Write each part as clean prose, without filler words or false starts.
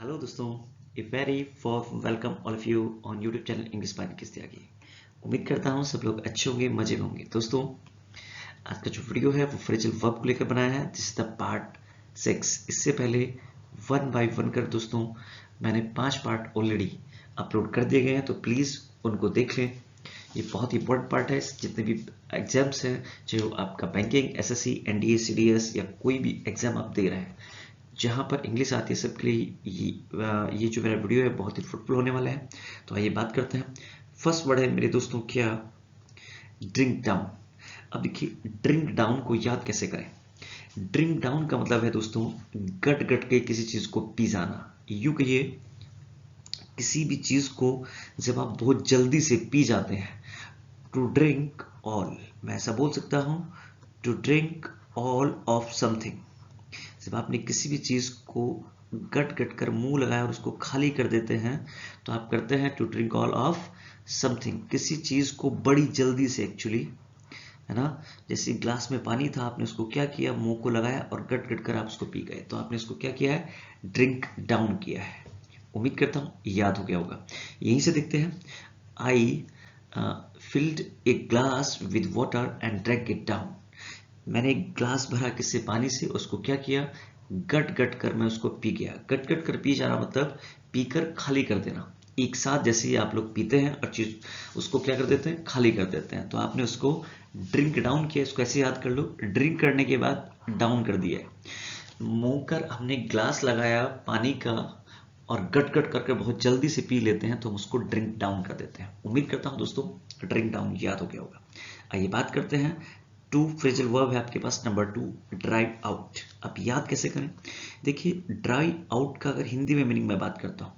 Hello दोस्तों, a very welcome all of you on YouTube channel English by Nikhil Tyagi. उम्मीद करता हूँ सब लोग अच्छे होंगे, मजे में होंगे। दोस्तों, आज का जो वीडियो है वो फ्रेजल वर्ब को लेकर बनाया है। This is the part 6। इससे पहले वन बाय वन कर दोस्तों मैंने 5 पार्ट ऑलरेडी अपलोड कर दिए गए हैं, तो प्लीज़ उनको देख लें। ये बहुत ही इंपॉर्टेंट पार्ट है। जितने भी एग्जाम्स हैं, चाहे वो आपका बैंकिंग, एसएससी, एनडीए, सीडीएस या कोई भी एग्जाम आप दे रहे हैं, जहाँ पर इंग्लिश आती है, सबके लिए ये जो मेरा वीडियो है बहुत ही फ्रूटफुल होने वाला है। तो आइए बात करते हैं। फर्स्ट वर्ड है मेरे दोस्तों क्या? Drink down. अब देखिए, ड्रिंक डाउन को याद कैसे करें। ड्रिंक डाउन का मतलब है दोस्तों गट गट के किसी चीज को पी जाना। यूं कहिए, किसी भी चीज को जब आप बहुत जल्दी से पी जाते हैं, टू ड्रिंक ऑल, मैं ऐसा बोल सकता हूं, to drink all of something. जब आपने किसी भी चीज को गट गट कर मुंह लगाया और उसको खाली कर देते हैं, तो आप करते हैं to drink all of something. किसी चीज को बड़ी जल्दी से, एक्चुअली, है ना। जैसे ग्लास में पानी था, आपने उसको क्या किया, मुंह को लगाया और गट गट कर आप उसको पी गए, तो आपने उसको क्या किया है, ड्रिंक डाउन किया है। उम्मीद करता हूं याद हो गया होगा। यहीं से देखते हैं। I filled a glass with water and drank it down. मैंने एक ग्लास भरा किससे, पानी से, उसको क्या किया, गट गट कर मैं उसको पी गया। गट गट कर पी जाना मतलब पीकर खाली कर देना। एक साथ जैसे ही आप लोग पीते हैं और चीज उसको क्या कर देते हैं, खाली कर देते हैं, तो आपने उसको ड्रिंक डाउन किया। इसको ऐसे याद कर लो, ड्रिंक करने के बाद डाउन कर दिया है। मुंह कर हमने ग्लास लगाया पानी का और गट गट करके बहुत जल्दी से पी लेते हैं, तो हम उसको ड्रिंक डाउन कर देते हैं। उम्मीद करता हूं दोस्तों ड्रिंक डाउन याद हो गया होगा। आइए बात करते हैं। टू फ्रेजल वर्ब है आपके पास। Number 2, drive out. अब याद कैसे करें? देखिए, ड्राइव आउट का अगर हिंदी में मीनिंग मैं बात करता हूं,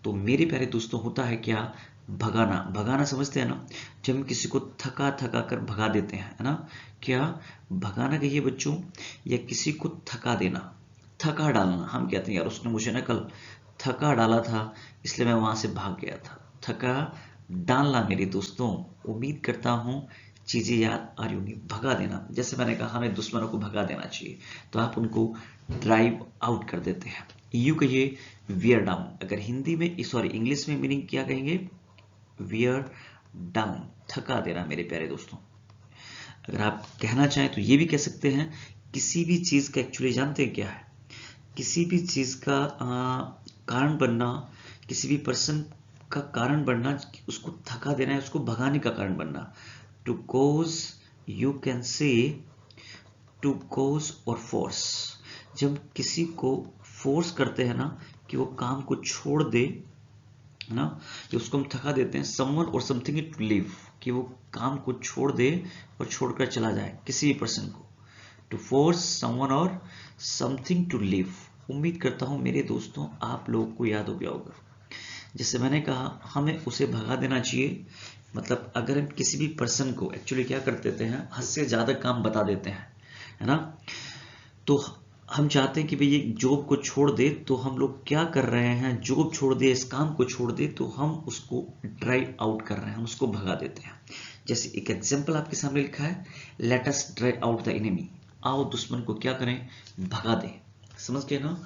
तो मेरे प्यारे दोस्तों होता है क्या, भगाना। भगाना समझते हैं ना, जब हम किसी को थका थका कर भगा देते हैं, है ना। क्या भगाना कहिए बच्चों, या किसी को थका देना, थका डालना। हम कहते हैं यार उसने मुझे ना कल थका डाला था, इसलिए मैं वहां से भाग गया था। थका डालना मेरे दोस्तों। उम्मीद करता हूं चीजें याद आ रही होंगी। भगा देना, जैसे मैंने कहा हमें दुश्मनों को भगा देना चाहिए, तो आप उनको ड्राइव आउट कर देते हैं। यू कहिए वियर डाउन। अगर हिंदी में, सॉरी, इंग्लिश में मीनिंग क्या कहेंगे, वियर डाउन, थका देना मेरे प्यारे दोस्तों। अगर आप कहना चाहें तो ये भी कह सकते हैं, किसी भी चीज का, एक्चुअली जानते हैं क्या है, किसी भी चीज का कारण बनना, किसी भी पर्सन का कारण बनना, उसको थका देना है, उसको भगाने का कारण बनना। To cause, you can say to cause और फोर्स। जब किसी को फोर्स करते हैं ना कि वो काम को छोड़ दे, है ना, कि उसको हम थका देते हैं। समवन और समथिंग टू लीव, कि वो काम को छोड़ दे और छोड़कर चला जाए किसी भी पर्सन को। टू फोर्स समवन और समथिंग टू लीव। उम्मीद करता हूं मेरे दोस्तों आप लोगों को याद हो गया होगा। जैसे मैंने कहा, हमें उसे भगा देना चाहिए। मतलब अगर हम किसी भी पर्सन को, एक्चुअली क्या कर देते हैं, हद से ज्यादा काम बता देते हैं, है ना, तो हम चाहते हैं कि भाई ये जॉब को छोड़ दे, तो हम लोग क्या कर रहे हैं, जॉब छोड़ दे, इस काम को छोड़ दे, तो हम उसको ड्राइव आउट कर रहे हैं, हम उसको भगा देते हैं। जैसे एक एग्जांपल आपके सामने लिखा है, let us drive out the enemy. आओ दुश्मन को क्या करें, भगा दें। समझ गए ना,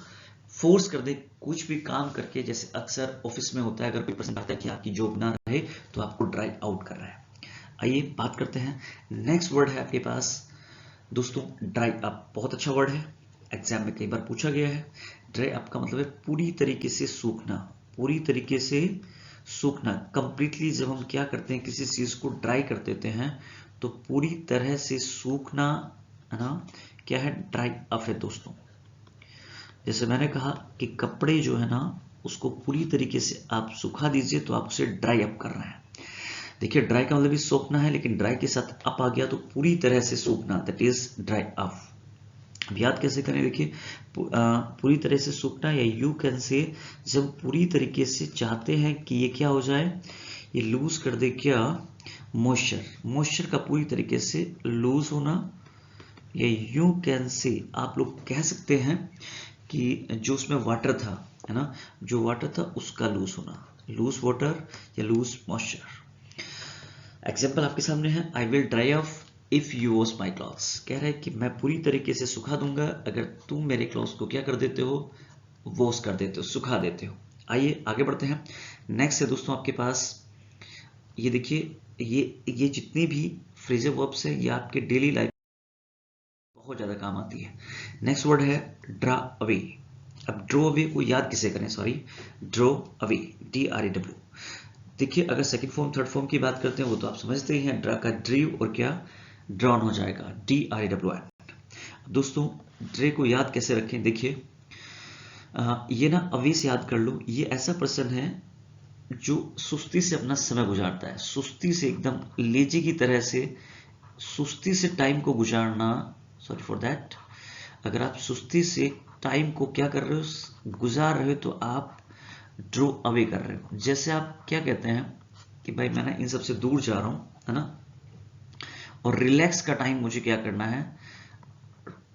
फोर्स कर दे कुछ भी काम करके। जैसे अक्सर ऑफिस में होता है, अगर कोई पर्सन चाहता है कि आपकी जॉब ना रहे, तो आपको ड्राइव आउट कर रहा है। आइए बात करते हैं। नेक्स्ट वर्ड है आपके पास दोस्तों, ड्राई अप। बहुत अच्छा वर्ड है, एग्जाम में कई बार पूछा गया है। ड्राई अप का मतलब है पूरी तरीके से सूखना, पूरी तरीके से सूखना, कंप्लीटली। जब हम क्या करते हैं, किसी चीज को ड्राई कर देते हैं, तो पूरी तरह से सूखना, है ना, क्या है, ड्राई अप है दोस्तों। जैसे मैंने कहा कि कपड़े जो है ना, उसको पूरी तरीके से आप सुखा दीजिए, तो आप उसे ड्राई अप कर रहे हैं। देखिए, ड्राई का मतलब भी सूखना है, लेकिन ड्राई के साथ अप आ गया तो पूरी तरह से सूखना, दैट इज ड्राई अप। अब याद कैसे करें, देखिए, पूरी तरह से सूखना, या यू कैन से, जब पूरी तरीके से चाहते हैं कि ये क्या हो जाए, ये लूज कर दे, क्या, मॉइस्चर। मॉइस्चर का पूरी तरीके से लूज होना। या यू कैन से आप लोग कह सकते हैं कि जो उसमें वाटर था, है ना, जो वाटर था उसका लूज होना, लूज वाटर या लूज मॉइस्चर। एग्जाम्पल आपके सामने है, I will dry of if you wash my clothes. कह रहा है कि मैं पूरी तरीके से सुखा दूंगा अगर तुम मेरे क्लॉथ्स को क्या कर देते हो, वॉश कर देते हो, सुखा देते हो। आइए आगे बढ़ते हैं। नेक्स्ट है दोस्तों आपके पास, ये देखिए, ये जितनी भी फ्रेजल वर्ब्स है ये आपके डेली लाइफ बहुत ज्यादा काम आती है। नेक्स्ट वर्ड है ड्रा अवे। अब ड्रो अवे को याद किसे करें, सॉरी, ड्रो अवे, DRAW। देखिए अगर सेकंड फॉर्म थर्ड फॉर्म की बात करते हैं वो तो आप समझते ही हैं, ड्रा का ड्रीव और क्या ड्रॉन हो जाएगा, DRAWN। दोस्तों ड्रे को याद कैसे रखें, देखिए ये ना अवे से याद कर लो, ये ऐसा पर्सन है जो सुस्ती से अपना समय गुजारता है, सुस्ती से एकदम लेजी की तरह से सुस्ती से टाइम को गुजारना, सॉरी फॉर दैट, अगर आप सुस्ती से टाइम को क्या कर रहे हो, गुजार रहे हो, तो आप ड्रो अवे कर रहे हो। जैसे आप क्या कहते हैं कि भाई मैं ना इन सबसे दूर जा रहा हूं, है ना, और रिलैक्स का टाइम मुझे क्या करना है,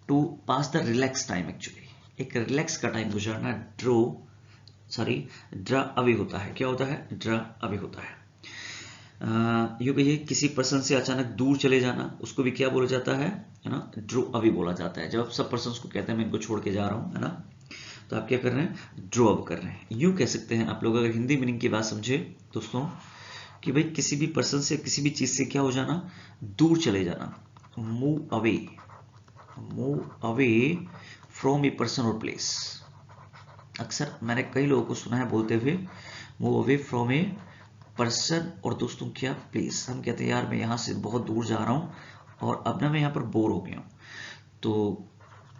to pass the relax time, actually एक रिलैक्स का टाइम गुजारना ड्रा अवे होता है। क्या होता है, ड्रा अवे होता है। यूं कहिए किसी पर्सन से अचानक दूर चले जाना, उसको भी क्या बोला जाता है ना, ड्रो अवे बोला जाता है। जब आप सब पर्सन को कहते हैं मैं इनको छोड़ के जा रहा हूं, है ना, तो आप क्या कर रहे हैं, ड्रो अवे कर रहे हैं। यूं कह सकते हैं आप लोग, अगर हिंदी मीनिंग की बात समझे दोस्तों, कि भाई किसी भी पर्सन से किसी भी चीज से क्या हो जाना, दूर चले जाना, move away from a person और प्लेस। अक्सर मैंने कई लोगों को सुना है बोलते हुए move away from a person और दोस्तों क्या प्लेस। हम कहते हैं यार मैं यहाँ से बहुत दूर जा रहा हूँ और अब ना मैं यहाँ पर बोर हो गया हूँ, तो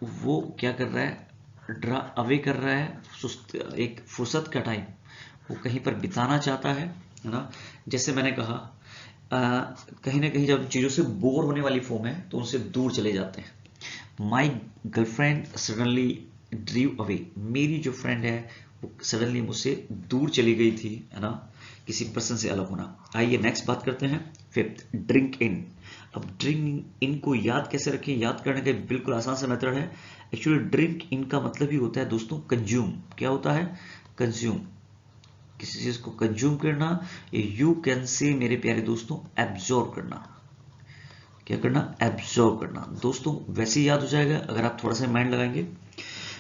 वो क्या कर रहा है, ड्रा अवे कर रहा है, एक फुर्सत का टाइम वो कहीं पर बिताना चाहता है ना। जैसे मैंने कहा कहीं ना कहीं जब चीज़ों से बोर होने वाली फॉर्म है तो उनसे दूर चले जाते हैं। माई गर्लफ्रेंड सडनली ड्रीव अवे, मेरी जो फ्रेंड है वो सडनली मुझसे दूर चली गई थी, है ना, किसी पर्सन से अलग होना। आइए नेक्स्ट बात करते हैं, फिफ्थ, ड्रिंक इन। अब ड्रिंक इन को याद कैसे रखें, याद करने का बिल्कुल आसान सा मेथड है। एक्चुअली ड्रिंक इन का मतलब ही होता है दोस्तों कंज्यूम। क्या होता है, कंज्यूम, किसी चीज को कंज्यूम करना। यू कैन से मेरे प्यारे दोस्तों एब्जॉर्ब करना। क्या करना, एब्जॉर्ब करना। दोस्तों वैसे ही याद हो जाएगा अगर आप थोड़ा सा माइंड लगाएंगे।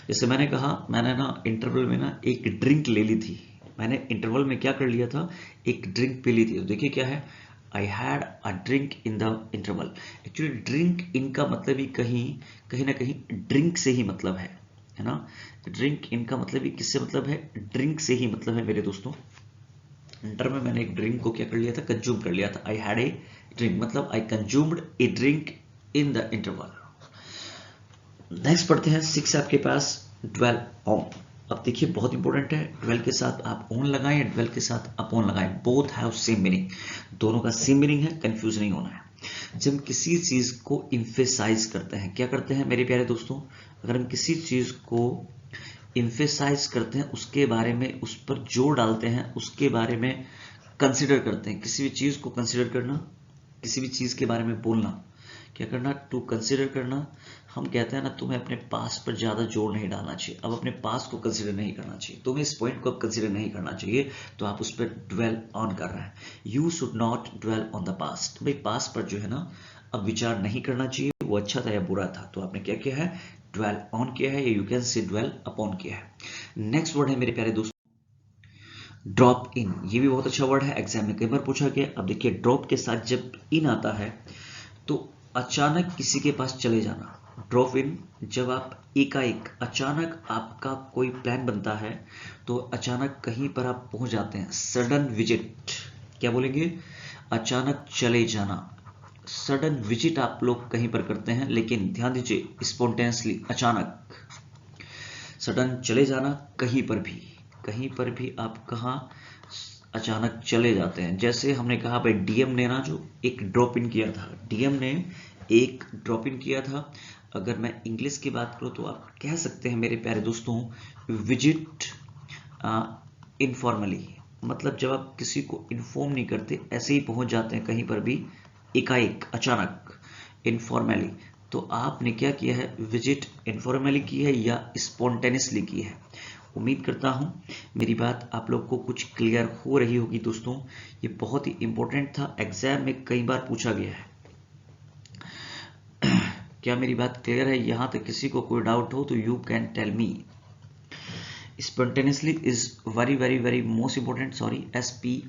जैसे मैंने कहा, मैंने ना इंटरवल में ना एक ड्रिंक ले ली थी, मैंने इंटरवल में क्या कर लिया था, एक ड्रिंक पी ली थी। तो देखिए क्या है, I had a drink in the interval. Actually drink in का मतलब ही कहीं ना कहीं ड्रिंक से ही मतलब है ना। ड्रिंक इन का मतलब ही किससे मतलब है, ड्रिंक से ही मतलब है मेरे दोस्तों। इंटर में मैंने एक ड्रिंक को क्या कर लिया था, कंज्यूम कर लिया था। आई हैड ए ड्रिंक मतलब I consumed a drink in the interval. Next पढ़ते हैं, 6 आपके पास, ड्वेल ऑन। अब देखिए बहुत इंपॉर्टेंट है, ड्वेल के साथ आप ऑन लगाएं या ड्वेल के साथ अपॉन लगाएं, बोथ हैव सेम मीनिंग, दोनों का सेम मीनिंग है, कंफ्यूज नहीं होना है। जब हम किसी चीज को इम्फेसाइज करते हैं, क्या करते हैं मेरे प्यारे दोस्तों, अगर हम किसी चीज को इम्फेसाइज करते हैं, उसके बारे में, उस पर जोर डालते हैं, उसके बारे में कंसिडर करते हैं, किसी भी चीज को कंसिडर करना, किसी भी चीज के बारे में बोलना, क्या करना, टू कंसिडर करना। हम कहते हैं ना, तुम्हें अपने पास पर ज्यादा जोर नहीं डालना चाहिए, अब अपने पास को कंसिडर नहीं करना चाहिए, तुम्हें इस पॉइंट को अब कंसिडर नहीं करना चाहिए, तो आप उस पर ड्वेल ऑन कर रहे हैं। You should not dwell on the past, भाई पास्ट पर जो है ना अब विचार नहीं करना चाहिए, वो अच्छा था या बुरा था, तो आपने क्या किया है, ड्वेल ऑन किया है, या you can say dwell upon किया है। नेक्स्ट वर्ड है मेरे प्यारे दोस्तों, ड्रॉप इन। ये भी बहुत अच्छा वर्ड है, एग्जाम में कई बार पूछा गया। अब देखिए ड्रॉप के साथ जब इन आता है तो अचानक किसी के पास चले जाना, ड्रॉप इन। जब आप एकाएक अचानक आपका कोई प्लान बनता है तो अचानक कहीं पर आप पहुंच जाते हैं, सडन विजिट, क्या बोलेंगे, अचानक चले जाना। सडन विजिट आप लोग कहीं पर करते हैं, लेकिन ध्यान दीजिए स्पॉन्टेनियसली, अचानक, सडन चले जाना, कहीं पर भी आप कहाँ अचानक चले जाते हैं। जैसे हमने कहा भाई डीएम ने ना जो एक ड्रॉप इन किया था, डीएम ने एक ड्रॉप इन किया था। अगर मैं इंग्लिश की बात करूं तो आप कह सकते हैं मेरे प्यारे दोस्तों, विजिट इनफॉर्मली, मतलब जब आप किसी को इन्फॉर्म नहीं करते, ऐसे ही पहुंच जाते हैं कहीं पर भी एकाएक अचानक, इनफॉर्मली। तो आपने क्या किया है, विजिट इनफॉर्मली की है या स्पॉन्टेनियसली की है। उम्मीद करता हूं मेरी बात आप लोग को कुछ क्लियर हो रही होगी दोस्तों। ये बहुत ही इंपॉर्टेंट था, एग्जाम में कई बार पूछा गया है। क्या मेरी बात क्लियर है, यहां तक किसी को कोई डाउट हो तो you can tell me. Spontaneously is very very very most important. SPONTANEOUS,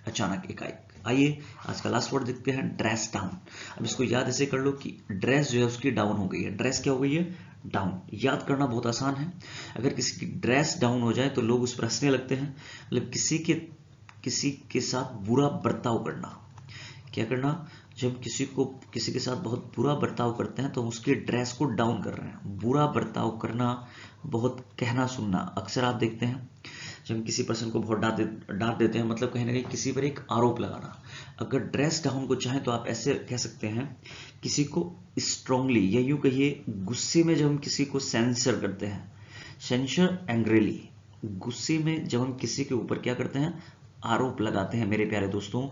अचानक, एकाएक। आइए आज का लास्ट वर्ड देखते हैं, ड्रेस डाउन। अब इसको याद ऐसे कर लो कि ड्रेस जो है उसकी डाउन हो गई है। ड्रेस क्या हो गई है? डाउन। याद करना बहुत आसान है। अगर किसी की ड्रेस डाउन हो जाए तो लोग उस पर हंसने लगते हैं। मतलब किसी के साथ बुरा बर्ताव करना। क्या करना? जब हम किसी के साथ बहुत बुरा बर्ताव करते हैं तो हम उसकी ड्रेस को डाउन कर रहे हैं। बुरा बर्ताव करना, बहुत कहना सुनना। अक्सर आप देखते हैं जब हम किसी पर्सन को बहुत डांट देते हैं, मतलब कहीं ना कहीं किसी पर एक आरोप लगाना। अगर ड्रेस डाउन को चाहें तो आप ऐसे कह सकते हैं, किसी को स्ट्रांगली या यूं कहिए गुस्से में जब हम किसी को सेंसर करते हैं, सेंसर एंग्रीली, गुस्से में जब हम किसी के ऊपर क्या करते हैं, आरोप लगाते हैं मेरे प्यारे दोस्तों,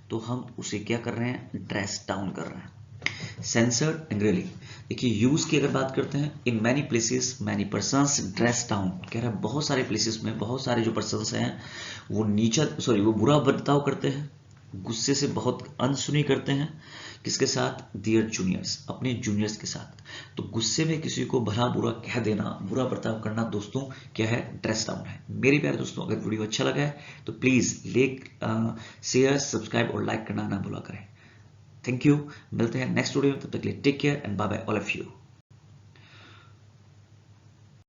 तो हम उसे क्या कर रहे हैं? ड्रेस डाउन कर रहे हैं। Censored angrily. देखिए यूज की अगर बात करते हैं, in many places many persons dress down, कह रहा है बहुत सारे प्लेसेस में बहुत सारे जो पर्सन्स हैं वो वो बुरा बर्ताव करते हैं, गुस्से से बहुत अनसुनी करते हैं। किसके साथ? दियर जूनियर्स, अपने जूनियर्स के साथ। तो गुस्से में किसी को भला बुरा कह देना, बुरा बर्ताव करना दोस्तों क्या है? ड्रेस डाउन है। मेरे प्यारे दोस्तों, अगर वीडियो अच्छा लगा है तो प्लीज शेयर, सब्सक्राइब और लाइक करना ना भूला करें। थैंक यू। मिलते हैं नेक्स्ट वीडियो में, तब तक के लिए take care and bye bye all of you.